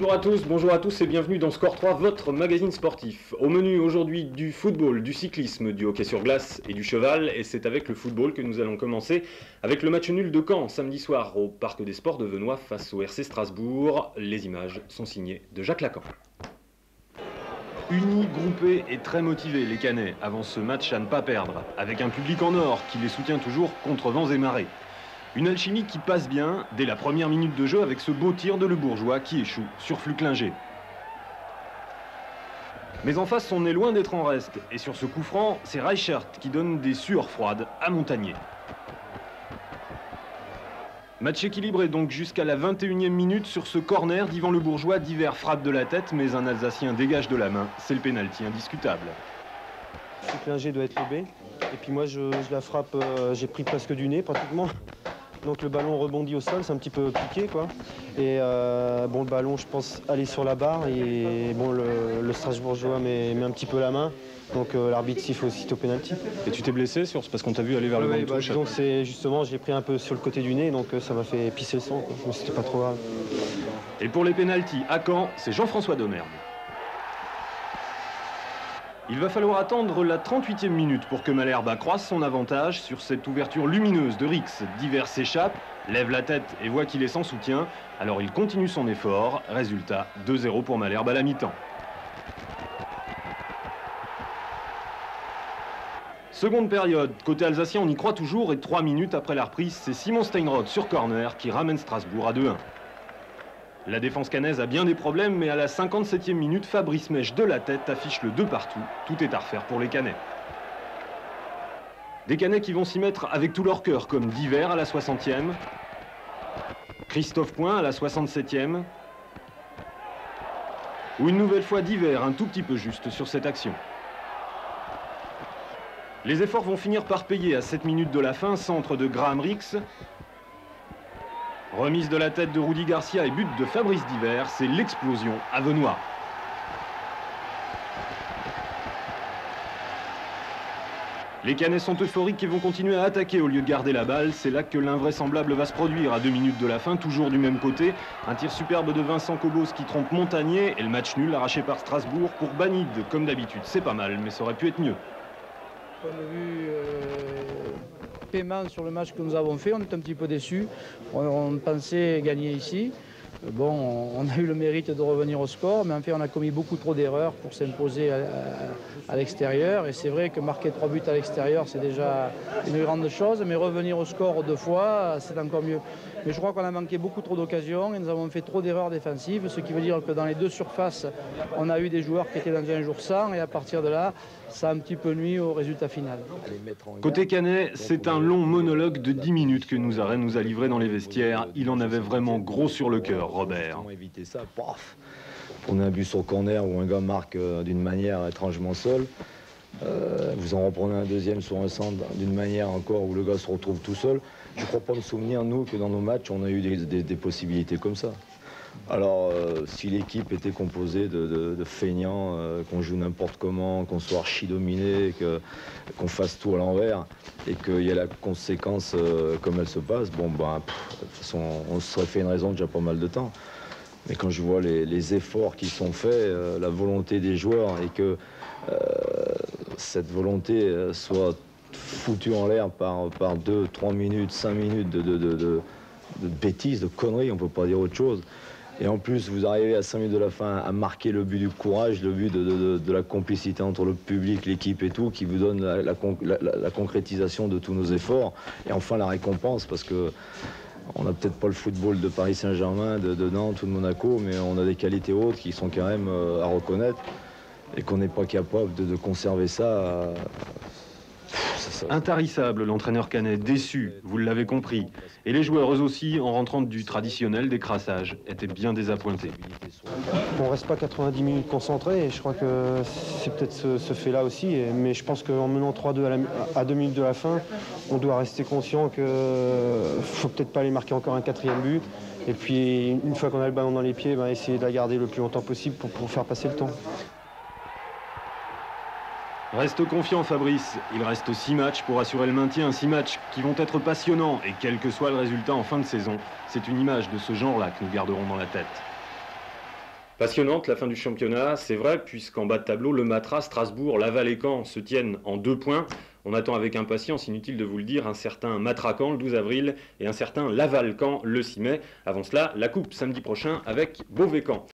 Bonjour à tous et bienvenue dans Score 3, votre magazine sportif. Au menu aujourd'hui du football, du cyclisme, du hockey sur glace et du cheval. Et c'est avec le football que nous allons commencer avec le match nul de Caen samedi soir au Parc des Sports de Venoy face au RC Strasbourg. Les images sont signées de Jacques Lacan. Unis, groupés et très motivés, les Canets avancent ce match à ne pas perdre, avec un public en or qui les soutient toujours contre vents et marées. Une alchimie qui passe bien dès la première minute de jeu avec ce beau tir de Le Bourgeois qui échoue sur Flucklinger. Mais en face, on est loin d'être en reste. Et sur ce coup franc, c'est Reichert qui donne des sueurs froides à Montagnier. Match équilibré donc jusqu'à la 21e minute sur ce corner d'Yvan Le Bourgeois. Divers frappe de la tête, mais un Alsacien dégage de la main. C'est le pénalty indiscutable. Flucklinger doit être lobé. Et puis moi, je la frappe, j'ai pris presque du nez pratiquement. Donc le ballon rebondit au sol, c'est un petit peu piqué quoi. Et bon, le ballon, je pense, aller sur la barre. Et bon, le Strasbourgeois met un petit peu la main. Donc l'arbitre siffle aussitôt pénalty. Et tu t'es blessé parce qu'on t'a vu aller vers le banc de touche? Donc c'est justement, j'ai pris un peu sur le côté du nez, donc ça m'a fait pisser le sang, quoi. Mais c'était pas trop grave. Et pour les pénaltys à Caen, c'est Jean-François Dommergue. Il va falloir attendre la 38e minute pour que Malherbe accroisse son avantage sur cette ouverture lumineuse de Rix. Divers s'échappe, lève la tête et voit qu'il est sans soutien. Alors il continue son effort. Résultat, 2-0 pour Malherbe à la mi-temps. Seconde période, côté alsacien, on y croit toujours et 3 minutes après la reprise, c'est Simon Steinroth sur corner qui ramène Strasbourg à 2-1. La défense cannaise a bien des problèmes, mais à la 57e minute, Fabrice Mèche de la tête affiche le 2 partout. Tout est à refaire pour les Canets. Des Canets qui vont s'y mettre avec tout leur cœur, comme Divers à la 60e, Christophe Point à la 67e, ou une nouvelle fois Divers, un tout petit peu juste sur cette action. Les efforts vont finir par payer à 7 minutes de la fin, centre de Graham Rix. Remise de la tête de Rudy Garcia et but de Fabrice Divers, c'est l'explosion à Venoy. Les Canets sont euphoriques et vont continuer à attaquer au lieu de garder la balle. C'est là que l'invraisemblable va se produire à 2 minutes de la fin, toujours du même côté. Un tir superbe de Vincent Cobos qui trompe Montagnier et le match nul arraché par Strasbourg pour Banide. Comme d'habitude, c'est pas mal, mais ça aurait pu être mieux. On a vu paiement sur le match que nous avons fait, on est un petit peu déçus. On pensait gagner ici. Bon, on a eu le mérite de revenir au score, mais en fait on a commis beaucoup trop d'erreurs pour s'imposer à l'extérieur. Et c'est vrai que marquer 3 buts à l'extérieur, c'est déjà une grande chose, mais revenir au score 2 fois, c'est encore mieux. Mais je crois qu'on a manqué beaucoup trop d'occasions et nous avons fait trop d'erreurs défensives, ce qui veut dire que dans les deux surfaces, on a eu des joueurs qui étaient dans un jour sans, et à partir de là, ça a un petit peu nuit au résultat final. Côté Canet, c'est un long monologue de 10 minutes que nous a livré dans les vestiaires. Il en avait vraiment gros sur le cœur, Robert. Éviter ça, paf. On a un but sur corner où un gars marque d'une manière étrangement seul. Vous en reprenez un deuxième sur un centre d'une manière encore où le gars se retrouve tout seul. Je ne crois pas me souvenir, nous, que dans nos matchs, on a eu des possibilités comme ça. Alors, si l'équipe était composée de feignants, qu'on joue n'importe comment, qu'on soit archi-dominé, qu'on fasse tout à l'envers, et qu'il y ait la conséquence comme elle se passe, bon, ben, de toute façon, on se serait fait une raison déjà pas mal de temps. Mais quand je vois les efforts qui sont faits, la volonté des joueurs, et que cette volonté soit foutue en l'air par 2, 3 minutes, 5 minutes de bêtises, de conneries, on ne peut pas dire autre chose. Et en plus, vous arrivez à 5 minutes de la fin à marquer le but du courage, le but de la complicité entre le public, l'équipe et tout, qui vous donne la concrétisation de tous nos efforts. Et enfin, la récompense, parce que on n'a peut-être pas le football de Paris Saint-Germain, de Nantes ou de Monaco, mais on a des qualités autres qui sont quand même à reconnaître. Et qu'on n'est pas capable de conserver ça. Intarissable, l'entraîneur canet, déçu, vous l'avez compris. Et les joueurs, eux aussi, en rentrant du traditionnel décrassage, étaient bien désappointés. On ne reste pas 90 minutes concentrés, et je crois que c'est peut-être ce fait-là aussi. Mais je pense qu'en menant 3-2 à 2 minutes de la fin, on doit rester conscient qu'il ne faut peut-être pas aller marquer encore un 4e but. Et puis, une fois qu'on a le ballon dans les pieds, essayer de la garder le plus longtemps possible pour faire passer le temps. Reste confiant Fabrice, il reste 6 matchs pour assurer le maintien, 6 matchs qui vont être passionnants et quel que soit le résultat en fin de saison, c'est une image de ce genre-là que nous garderons dans la tête. Passionnante la fin du championnat, c'est vrai, puisqu'en bas de tableau, le Matra, Strasbourg, Laval et Caen se tiennent en 2 points. On attend avec impatience, inutile de vous le dire, un certain Matra-Caen le 12 avril et un certain Laval-Caen le 6 mai. Avant cela, la coupe samedi prochain avec Beauvais-Caen.